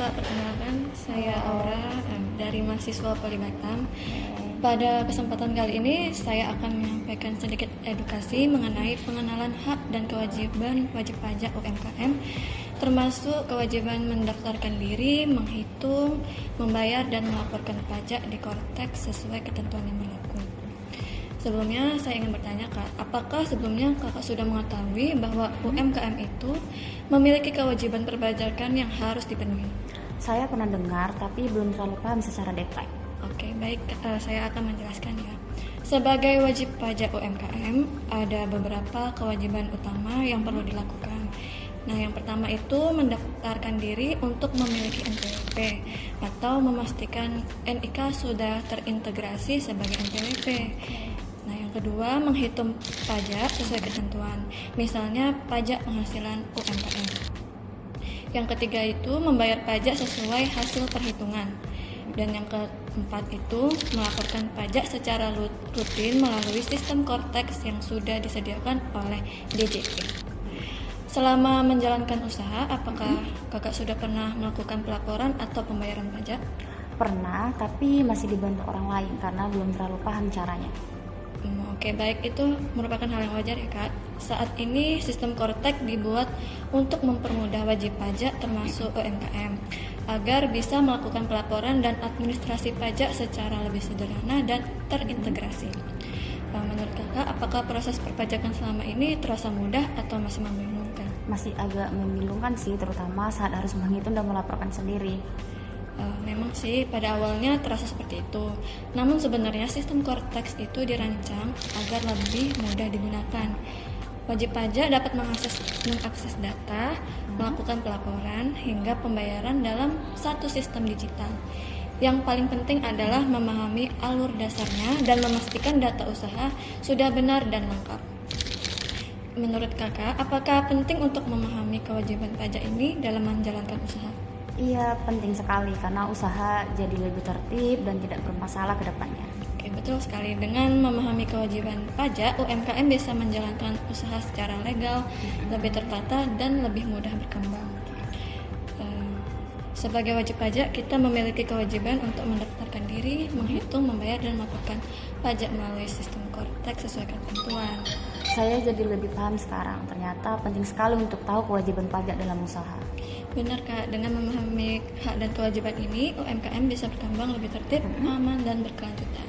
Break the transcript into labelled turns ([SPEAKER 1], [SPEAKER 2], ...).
[SPEAKER 1] Kak, perkenalkan saya Aura dari mahasiswa Polibatam. Pada kesempatan kali ini saya akan menyampaikan sedikit edukasi mengenai pengenalan hak dan kewajiban wajib pajak UMKM, termasuk kewajiban mendaftarkan diri, menghitung, membayar dan melaporkan pajak di Kortex sesuai ketentuan yang berlaku. Sebelumnya saya ingin bertanya Kak, apakah sebelumnya Kakak sudah mengetahui bahwa UMKM itu memiliki kewajiban perpajakan yang harus dipenuhi?
[SPEAKER 2] Saya pernah dengar, tapi belum terlalu paham secara detail.
[SPEAKER 1] Oke, baik, saya akan menjelaskan ya. Sebagai wajib pajak UMKM, ada beberapa kewajiban utama yang perlu dilakukan. Nah, yang pertama itu mendaftarkan diri untuk memiliki NPWP atau memastikan NIK sudah terintegrasi sebagai NPWP. Nah, yang kedua menghitung pajak sesuai ketentuan, misalnya pajak penghasilan UMKM. Yang ketiga itu membayar pajak sesuai hasil perhitungan. Dan yang keempat itu melaporkan pajak secara rutin melalui sistem Kortex yang sudah disediakan oleh DJP. Selama menjalankan usaha, apakah Kakak sudah pernah melakukan pelaporan atau pembayaran pajak?
[SPEAKER 2] Pernah, tapi masih dibantu orang lain karena belum terlalu paham caranya.
[SPEAKER 1] Oke, baik, itu merupakan hal yang wajar ya Kak. Saat ini sistem Kortex dibuat untuk mempermudah wajib pajak termasuk UMKM agar bisa melakukan pelaporan dan administrasi pajak secara lebih sederhana dan terintegrasi. Menurut Kakak, apakah proses perpajakan selama ini terasa mudah atau masih membingungkan?
[SPEAKER 2] Masih agak membingungkan sih, terutama saat harus menghitung dan melaporkan sendiri.
[SPEAKER 1] Memang sih pada awalnya terasa seperti itu. Namun sebenarnya sistem Kortex itu dirancang agar lebih mudah digunakan. Wajib pajak dapat mengakses data, melakukan pelaporan hingga pembayaran dalam satu sistem digital. Yang paling penting adalah memahami alur dasarnya dan memastikan data usaha sudah benar dan lengkap. Menurut Kakak, apakah penting untuk memahami kewajiban pajak ini dalam menjalankan usaha?
[SPEAKER 2] Iya, penting sekali karena usaha jadi lebih tertib dan tidak bermasalah ke depannya.
[SPEAKER 1] Oke, betul sekali. Dengan memahami kewajiban pajak, UMKM bisa menjalankan usaha secara legal, lebih tertata, dan lebih mudah berkembang. Sebagai wajib pajak, kita memiliki kewajiban untuk mendaftarkan diri, menghitung, membayar, dan melaporkan pajak melalui sistem Kortex sesuai ketentuan.
[SPEAKER 2] Saya jadi lebih paham sekarang. Ternyata penting sekali untuk tahu kewajiban pajak dalam usaha.
[SPEAKER 1] Benar Kak, dengan memahami hak dan kewajiban ini, UMKM bisa berkembang lebih tertib, aman, dan berkelanjutan.